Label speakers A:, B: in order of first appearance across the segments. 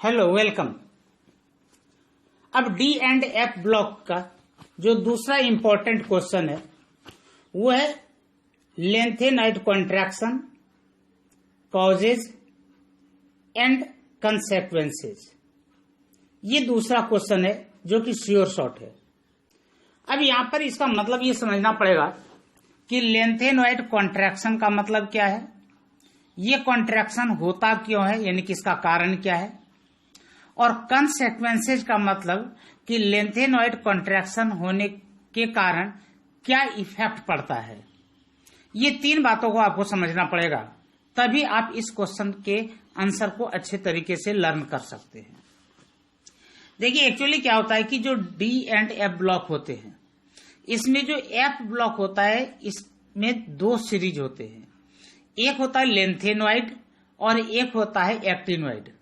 A: Hello welcome. अब D and F block का जो दूसरा इंपॉर्टेंट क्वेश्चन है वो है लेंथेनॉइड कॉन्ट्रैक्शन, कॉजेज एंड कंसेक्वेंसेज। ये दूसरा क्वेश्चन है जो कि श्योर शॉर्ट है। अब यहां पर इसका मतलब ये समझना पड़ेगा कि लेंथेनॉइड कॉन्ट्रैक्शन का मतलब क्या है, ये कॉन्ट्रैक्शन होता क्यों है, यानी कि इसका कारण क्या है, और कंसेक्वेंसेज का मतलब कि लेंथेनॉइड कॉन्ट्रैक्शन होने के कारण क्या इफेक्ट पड़ता है। ये तीन बातों को आपको समझना पड़ेगा, तभी आप इस क्वेश्चन के आंसर को अच्छे तरीके से लर्न कर सकते हैं। देखिए एक्चुअली क्या होता है कि जो डी एंड एफ ब्लॉक होते हैं, इसमें जो एफ ब्लॉक होता है इसमें दो सीरीज होते हैं, एक होता है लेंथेनॉइड और एक होता है एक्टिनॉइड।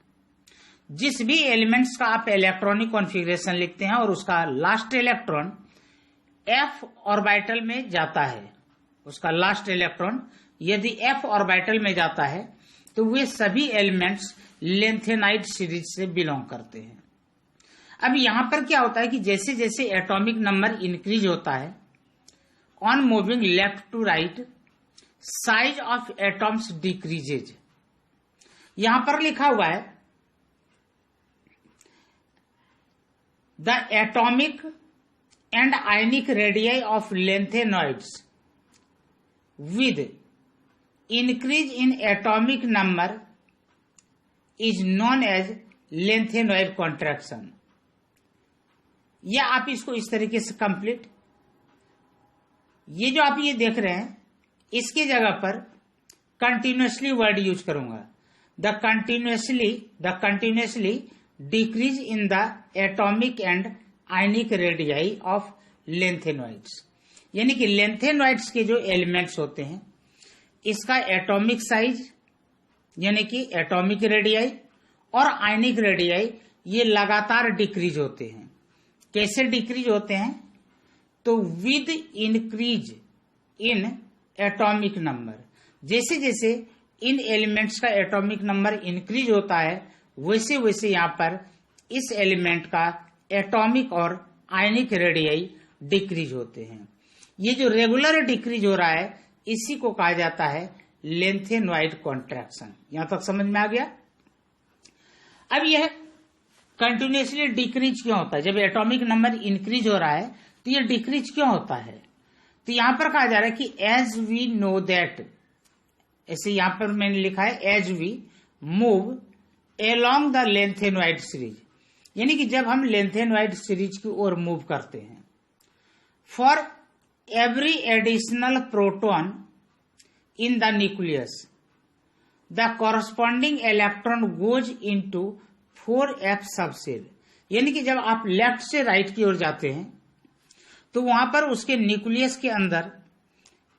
A: जिस भी एलिमेंट्स का आप इलेक्ट्रॉनिक कॉन्फ़िगरेशन लिखते हैं और उसका लास्ट इलेक्ट्रॉन एफ ऑर्बिटल में जाता है, उसका लास्ट इलेक्ट्रॉन यदि एफ ऑर्बिटल में जाता है तो वे सभी एलिमेंट्स लेंथेनॉइड सीरीज से बिलोंग करते हैं। अब यहां पर क्या होता है कि जैसे जैसे एटॉमिक नंबर इंक्रीज होता है on moving left to right, size of atoms decreases. यहां पर लिखा हुआ है the atomic and ionic radii of lanthanoids with increase in atomic number is known as lanthanoid contraction. या आप इसको इस तरीके से कंप्लीट, ये जो आप ये देख रहे हैं इसके जगह पर कंटिन्यूअसली वर्ड यूज करूंगा, the continuously decrease in the atomic and ionic radii of lanthanoids. यानी कि लेंथेनॉइड्स के जो एलिमेंट्स होते हैं इसका एटॉमिक साइज यानी कि एटॉमिक रेडियाई और आयनिक रेडियाई ये लगातार डिक्रीज होते हैं। कैसे डिक्रीज होते हैं, तो with increase in atomic number, जैसे जैसे इन एलिमेंट्स का एटॉमिक नंबर इंक्रीज होता है वैसे वैसे यहां पर इस एलिमेंट का एटॉमिक और आयनिक रेडियाई डिक्रीज होते हैं। ये जो रेगुलर डिक्रीज हो रहा है इसी को कहा जाता है लेंथेनॉइड कॉन्ट्रैक्शन। यहां तक समझ में आ गया। अब यह कंटिन्यूअसली डिक्रीज क्यों होता है, जब एटॉमिक नंबर इंक्रीज हो रहा है तो यह डिक्रीज क्यों होता है, तो यहां पर कहा जा रहा है कि एज वी नो दैट, ऐसे यहां पर मैंने लिखा है as we move along the lanthanoid series, यानी कि जब हम लेंथेनॉइड सीरीज की ओर मूव करते हैं, for every additional proton in the nucleus the corresponding electron goes into 4f subshell. यानी कि जब आप लेफ्ट से राइट की ओर जाते हैं तो वहां पर उसके न्यूक्लियस के अंदर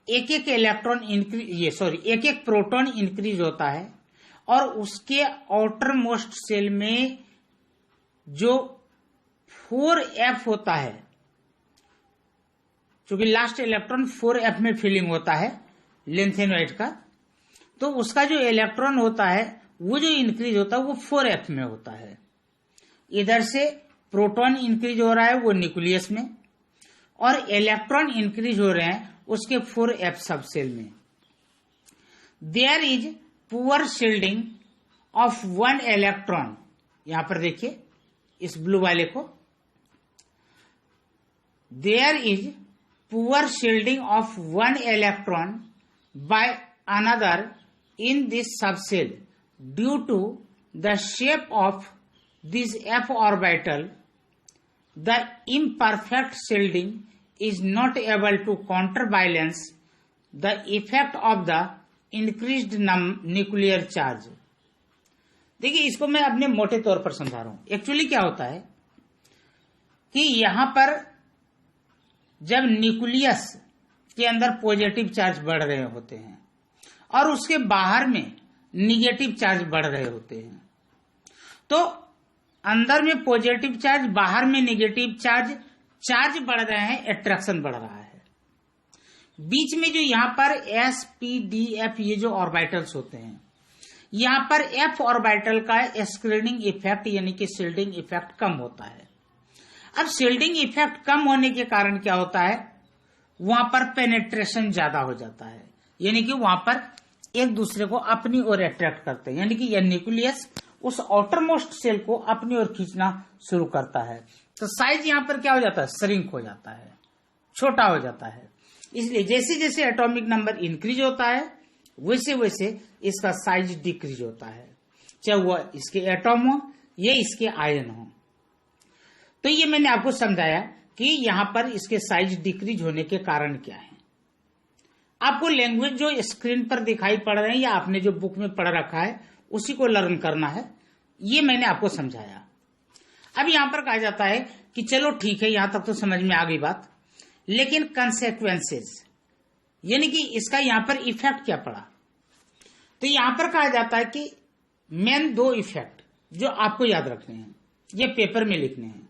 A: एक एक इलेक्ट्रॉन एक एक प्रोटॉन इंक्रीज होता है और उसके आउटर मोस्ट सेल में जो 4f होता है, क्योंकि लास्ट इलेक्ट्रॉन 4f में फिलिंग होता है लेंथेनॉइड का, तो उसका जो इलेक्ट्रॉन होता है वो जो इंक्रीज होता है वो 4f में होता है। इधर से प्रोटॉन इंक्रीज हो रहा है वो न्यूक्लियस में और इलेक्ट्रॉन इंक्रीज हो रहे हैं उसके 4f सबसेल में। There is poor shielding of one electron, यहां पर देखिए इस ब्लू वाले को, there is poor shielding of one electron by another in this subshell due to the shape of this f orbital. The imperfect shielding is not able to counterbalance the effect of the increased nuclear charge. देखिए इसको मैं अपने मोटे तौर पर समझा रहा हूं। एक्चुअली क्या होता है कि यहां पर जब न्यूक्लियस के अंदर पॉजिटिव चार्ज बढ़ रहे होते हैं और उसके बाहर में निगेटिव चार्ज बढ़ रहे होते हैं, तो अंदर में पॉजिटिव चार्ज, बाहर में निगेटिव चार्ज बढ़ रहे हैं, अट्रैक्शन बढ़ रहा है। बीच में जो यहां पर s p d f ये जो ऑर्बिटल्स होते हैं यहाँ पर एफ ऑर्बिटल का स्क्रीनिंग इफेक्ट यानी कि शील्डिंग इफेक्ट कम होता है। अब शील्डिंग इफेक्ट कम होने के कारण क्या होता है, वहां पर पेनेट्रेशन ज्यादा हो जाता है, यानी कि वहां पर एक दूसरे को अपनी ओर अट्रैक्ट करते हैं, यानी कि यह न्यूक्लियस उस आउटरमोस्ट सेल को अपनी ओर खींचना शुरू करता है। तो साइज यहाँ पर क्या हो जाता है, श्रिंक हो जाता है, छोटा हो जाता है। इसलिए जैसे जैसे एटॉमिक नंबर इंक्रीज होता है वैसे वैसे इसका साइज डिक्रीज होता है, चाहे वह इसके एटॉम हो या इसके आयन हो। तो ये मैंने आपको समझाया कि यहाँ पर इसके साइज डिक्रीज होने के कारण क्या है। आपको लैंग्वेज जो स्क्रीन पर दिखाई पड़ रहे हैं या आपने जो बुक में पढ़ रखा है उसी को लर्न करना है, ये मैंने आपको समझाया। अब यहां पर कहा जाता है कि चलो ठीक है, यहां तक तो समझ में आ गई बात, लेकिन कंसेक्वेंसेस यानी कि इसका यहां पर इफेक्ट क्या पड़ा। तो यहां पर कहा जाता है कि मेन 2 इफेक्ट जो आपको याद रखने हैं, ये पेपर में लिखने हैं।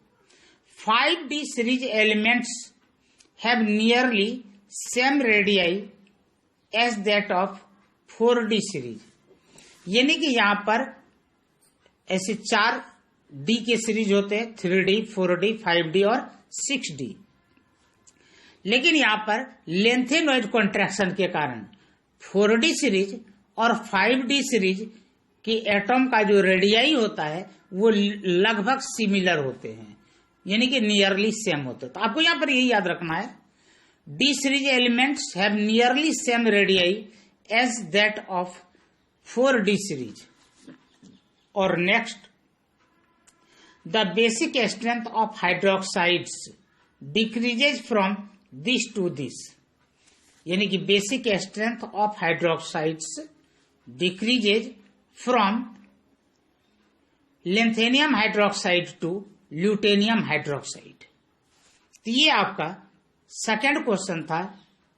A: 5D series elements have nearly same radii as that of 4D series, यानी कि यहां पर ऐसे 4D के सीरीज होते हैं, 3D, 4D, 5D और 6D। लेकिन यहां पर लेंथेनॉइड कॉन्ट्रैक्शन के कारण 4D सीरीज और 5D सीरीज के एटॉम का जो रेडियाई होता है वो लगभग सिमिलर होते हैं, यानी कि नियरली सेम होते हैं। तो आपको यहां पर यही याद रखना है, D series elements have nearly same radii as that of 4D series. और next, the basic strength of hydroxides decreases from this to this, यानी कि basic strength of hydroxides decreases from lanthanum hydroxide to lutetium hydroxide. तो ये आपका second question था,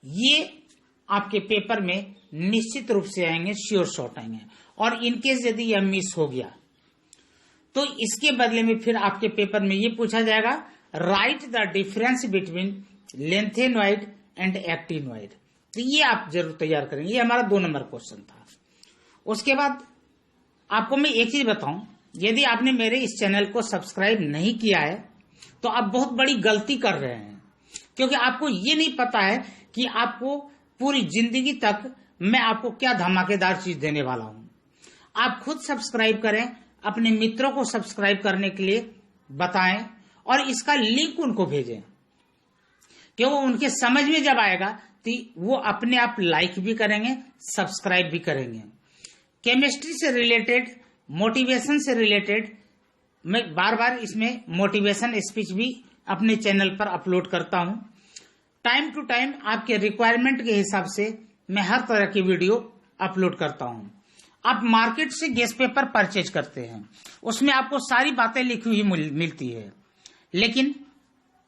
A: ये आपके paper में निश्चित रूप से आएंगे, श्योर शॉट आएंगे। और इनकेस यदि यह मिस हो गया तो इसके बदले में फिर आपके पेपर में ये पूछा जाएगा, right the difference between lanthanoid and actinoid. तो ये आप जरूर तैयार करेंगे, ये हमारा 2 नंबर क्वेश्चन था। उसके बाद आपको मैं एक चीज बताऊं, यदि आपने मेरे इस चैनल को सब्सक्राइब नहीं किया है तो आप बहुत बड़ी गलती कर रहे हैं, क्योंकि आपको ये नहीं पता है कि आपको पूरी जिंदगी तक मैं आपको क्या धमाकेदार चीज देने वाला हूं। आप खुद सब्सक्राइब करें, अपने मित्रों को सब्सक्राइब करने के लिए बताएं और इसका लिंक उनको भेजें, क्योंकि उनके समझ में जब आएगा तो वो अपने आप लाइक भी करेंगे, सब्सक्राइब भी करेंगे। केमिस्ट्री से रिलेटेड, मोटिवेशन से रिलेटेड मैं बार बार इसमें मोटिवेशन स्पीच भी अपने चैनल पर अपलोड करता हूं। टाइम टू टाइम आपके रिक्वायरमेंट के हिसाब से मैं हर तरह की वीडियो अपलोड करता हूं। आप मार्केट से गेस्ट पेपर परचेज करते हैं, उसमें आपको सारी बातें लिखी हुई मिलती है, लेकिन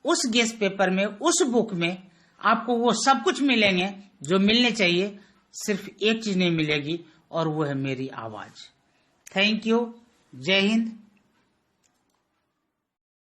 A: उस गेस्ट पेपर में, उस बुक में आपको वो सब कुछ मिलेंगे जो मिलने चाहिए, सिर्फ एक चीज नहीं मिलेगी और वो है मेरी आवाज। Thank you. जय हिंद,